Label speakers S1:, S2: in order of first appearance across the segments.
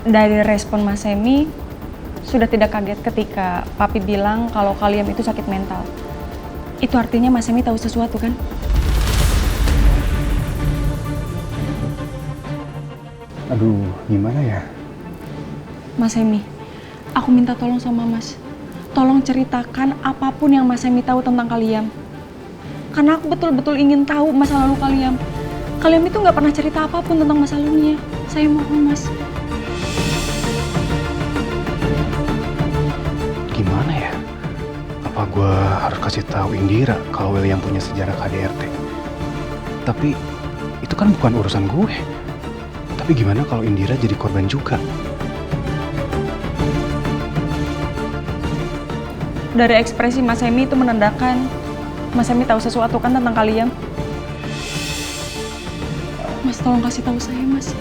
S1: Dari respon Mas Semi, sudah tidak kaget ketika Papi bilang kalau kalian itu sakit mental. Itu artinya Mas Semi tahu sesuatu kan?
S2: Aduh, gimana ya?
S1: Mas Semi, aku minta tolong sama Mas. Tolong ceritakan apapun yang Mas Semi tahu tentang kalian. Karena aku betul-betul ingin tahu masa lalu kalian. Kalian itu nggak pernah cerita apapun tentang masa lalunya. Saya mohon, Mas.
S2: Gimana ya? Apa gue harus kasih tahu Indira kalau William punya sejarah KDRT? Tapi itu kan bukan urusan gue. Tapi gimana kalau Indira jadi korban juga?
S1: Dari ekspresi Mas Semi itu menandakan Mas Semi tahu sesuatu kan tentang kalian. Mas, tolong kasih tahu saya, Mas.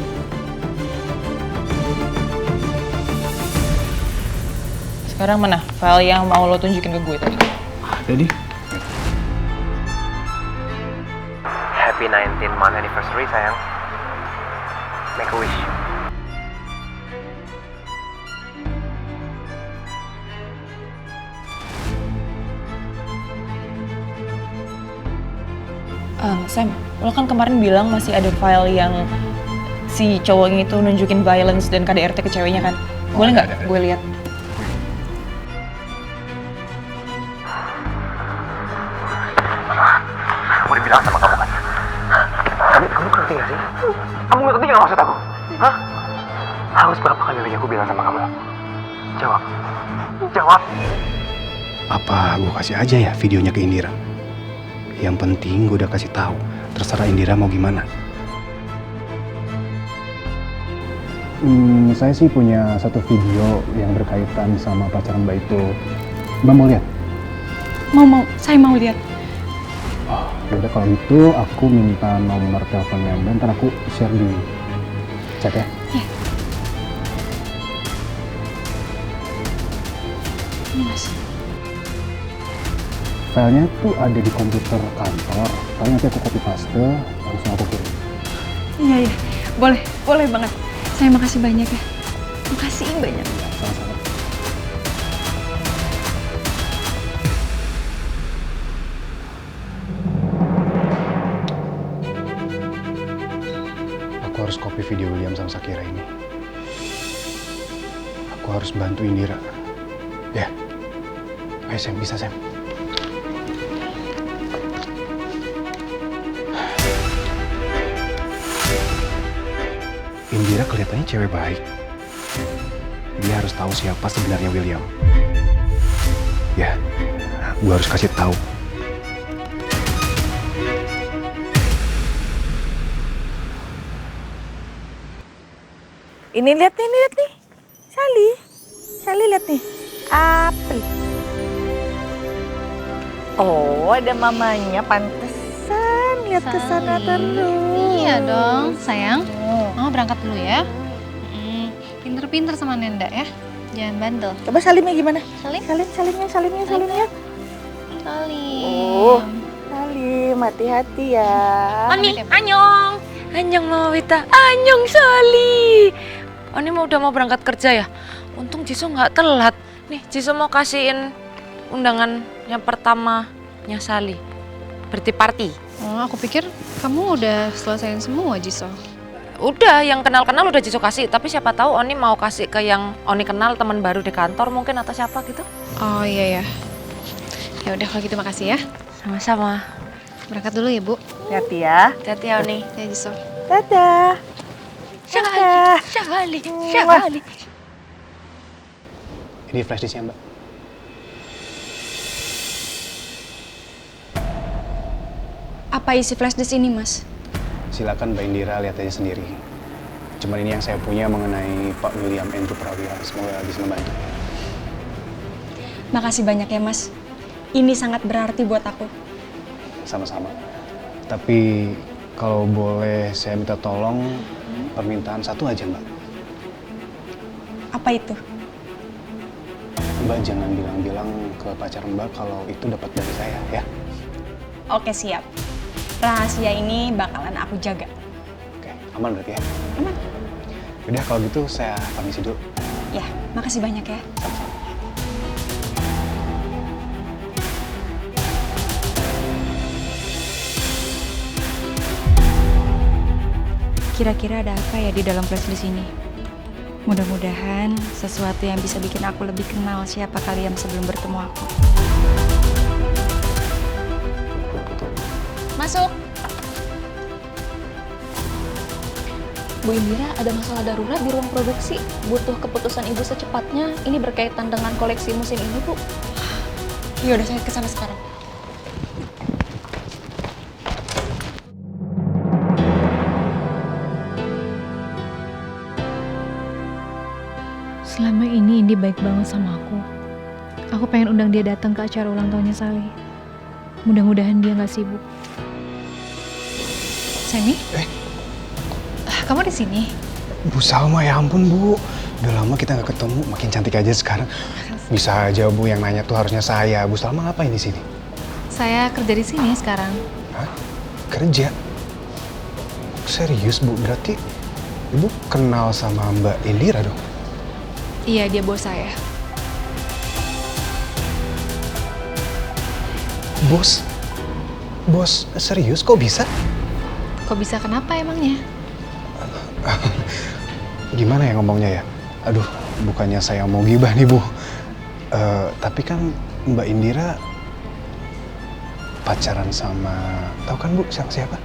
S3: Sekarang mana file yang mau lo tunjukin ke gue tadi?
S2: Jadi?
S4: Happy 19th month anniversary sayang. Make a wish.
S3: Sam, lo kan kemarin bilang masih ada file yang si cowoknya itu nunjukin violence dan KDRT ke ceweknya kan? Boleh nggak gue lihat?
S4: Aku udah bilang sama kamu kan. Kamu ngerti gak sih? Kamu ngerti gak maksud aku? Hah? Harus berapa kali lagi aku bilang sama kamu? Jawab. Jawab.
S2: Apa gue kasih aja ya videonya ke Indira? Yang penting gue udah kasih tahu. Terserah Indira mau gimana. Saya sih punya satu video yang berkaitan sama pacaran Mbak itu. Mbak mau lihat?
S1: Mau. Saya mau lihat.
S2: Oh, yaudah kalau gitu aku minta nomor teleponnya Mbak. Ntar aku share di chat ya.
S1: Iya. Ini, Mas.
S2: Filenya tuh ada di komputer kantor. Paling nanti aku copy paste, langsung aku kirim.
S1: Iya. Boleh banget. Saya makasih banyak ya. Makasih banyak.
S2: Sama-sama. Aku harus copy video William sama Shakira ini. Aku harus bantu Indira. Ya. Ayo Sam, bisa Sam. Indira kelihatannya cewek baik. Dia harus tahu siapa sebenarnya William. Ya, gue harus kasih tahu.
S5: Ini lihat nih. Sally lihat nih. April. Oh, ada mamanya, pantesan lihat ke sana terus.
S6: Iya dong, sayang. Mama berangkat dulu ya. Pinter-pinter sama Nenda ya. Jangan bandel.
S5: Coba salimnya gimana?
S6: Salim.
S5: Salimnya.
S6: Salim.
S5: Oh, salim, hati-hati ya.
S3: Oni, anyong. Anyong Mama Wita. Anyong Sali. Oni udah mau berangkat kerja ya? Untung Jisoo nggak telat. Nih, Jisoo mau kasihin undangan yang pertamanya Sali. Birthday party.
S6: Oh, aku pikir kamu udah selesaiin semua, Jisoo.
S3: Udah, yang kenal-kenal udah Jisoo kasih. Tapi siapa tahu Oni mau kasih ke yang Oni kenal, teman baru di kantor mungkin atau siapa gitu.
S6: Oh iya ya. Ya udah kalau gitu makasih ya.
S3: Sama-sama.
S6: Berangkat dulu ya, Bu.
S5: Hati-hati ya.
S3: Hati-hati ya Oni.
S6: Ya, Jisoo.
S5: Dadah.
S3: Syahali.
S2: Ini flash disknya Mbak.
S1: Apa isi flash disk ini, Mas?
S2: Silakan Mbak Indira lihat aja sendiri. Cuman ini yang saya punya mengenai Pak William Andrew Prawira. Semoga bisa membantu.
S1: Makasih banyak ya, Mas. Ini sangat berarti buat aku.
S2: Sama-sama. Tapi kalau boleh saya minta tolong permintaan satu aja Mbak.
S1: Apa itu?
S2: Mbak jangan bilang-bilang ke pacar Mbak kalau itu dapat dari saya ya.
S1: Oke, siap. Rahasia ini bakalan aku jaga.
S2: Oke, aman berarti ya?
S1: Aman.
S2: Udah kalau gitu saya permisi dulu.
S1: Ya, makasih banyak ya. Kira-kira ada apa ya di dalam flashdisk ini? Mudah-mudahan sesuatu yang bisa bikin aku lebih kenal siapa kalian sebelum bertemu aku.
S6: Masuk. Bu Indira, ada masalah darurat di ruang produksi. Butuh keputusan Ibu secepatnya. Ini berkaitan dengan koleksi musim ini, Bu.
S1: Yaudah, saya kesana sekarang.
S6: Selama ini Indi baik banget sama aku. Aku pengen undang dia datang ke acara ulang tahunnya Sally. Mudah-mudahan dia nggak sibuk. Semi? Kamu di sini?
S2: Bu Salma, ya ampun Bu. Udah lama kita nggak ketemu, makin cantik aja sekarang. Bisa aja Bu yang nanya tuh harusnya saya. Bu Salma ngapain di sini?
S6: Saya kerja di sini sekarang.
S2: Hah? Kerja? Serius Bu? Berarti Ibu kenal sama Mbak Indira dong?
S6: Iya, dia bos saya.
S2: Bos? Bos? Serius? Kok bisa?
S6: Kok bisa kenapa emangnya?
S2: Gimana ya ngomongnya ya? Aduh, bukannya saya mau gibah nih Bu. Tapi kan Mbak Indira pacaran sama, tahu kan Bu siapa?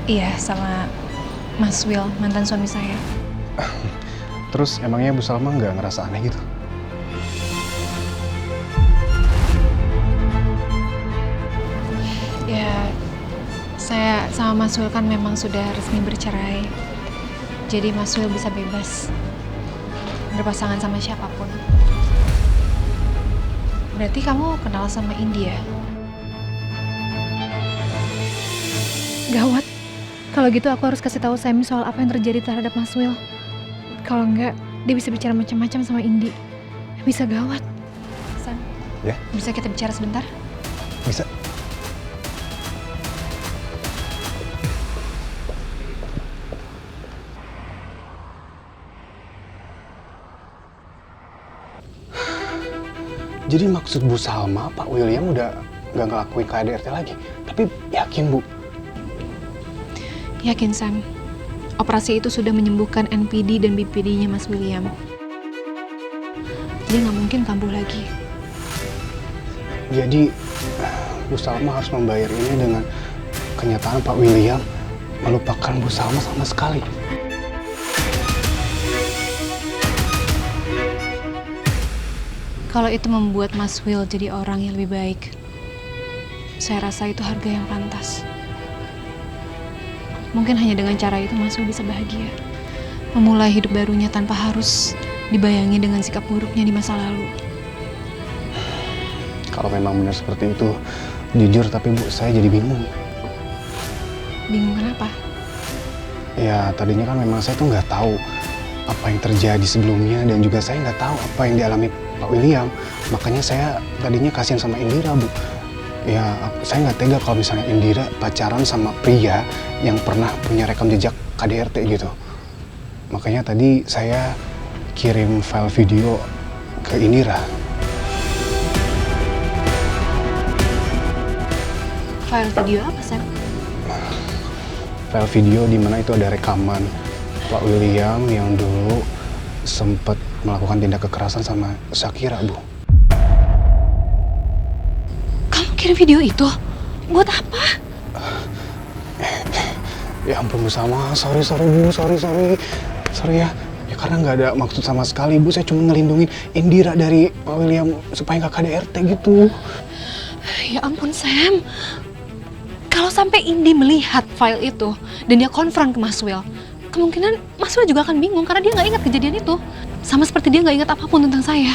S6: Iya, sama Mas Will, mantan suami saya.
S2: Terus emangnya Bu Salma nggak ngerasa aneh gitu?
S6: Ya, saya sama Mas Will kan memang sudah resmi bercerai. Jadi Mas Will bisa bebas berpasangan sama siapapun. Berarti kamu kenal sama India? Gawat. Kalau gitu aku harus kasih tahu Semi soal apa yang terjadi terhadap Mas Will. Kalau enggak, dia bisa bicara macam-macam sama Indi. Bisa gawat. Sam,
S2: Ya?
S6: bisa kita bicara sebentar?
S2: Bisa? Jadi maksud Bu Salma, Pak William udah nggak ngelakuin KDRT lagi. Tapi yakin Bu?
S6: Yakin, Sam. Operasi itu sudah menyembuhkan NPD dan BPD-nya Mas William. Dia nggak mungkin kambuh lagi.
S2: Jadi Bu Salma harus membayar ini dengan kenyataan Pak William melupakan Bu Salma sama sekali.
S6: Kalau itu membuat Mas Will jadi orang yang lebih baik, saya rasa itu harga yang pantas. Mungkin hanya dengan cara itu Mas Will bisa bahagia. Memulai hidup barunya tanpa harus dibayangi dengan sikap buruknya di masa lalu.
S2: Kalau memang benar seperti itu, jujur tapi Bu, saya jadi bingung.
S6: Bingung kenapa?
S2: Ya tadinya kan memang saya tuh nggak tahu apa yang terjadi sebelumnya dan juga saya nggak tahu apa yang dialami Pak William. Makanya saya tadinya kasihan sama Indira Bu. Ya saya nggak tega kalau misalnya Indira pacaran sama pria yang pernah punya rekam jejak KDRT gitu. Makanya tadi saya kirim file video ke Indira.
S6: File video apa, Sam?
S2: File video di mana itu ada rekaman Pak William yang dulu sempat melakukan tindak kekerasan sama Shakira, Bu.
S6: Kamu kirim video itu? Buat apa?
S2: Ya ampun Bu Salma, sorry Bu, sorry ya. Ya karena nggak ada maksud sama sekali Bu, saya cuma ngelindungin Indira dari Pak William supaya nggak KDRT gitu.
S6: Ya ampun, Sam. Kalau sampai Indi melihat file itu dan dia konfront ke Mas Will, kemungkinan Mas Will juga akan bingung karena dia nggak ingat kejadian itu. Sama seperti dia nggak ingat apapun tentang saya.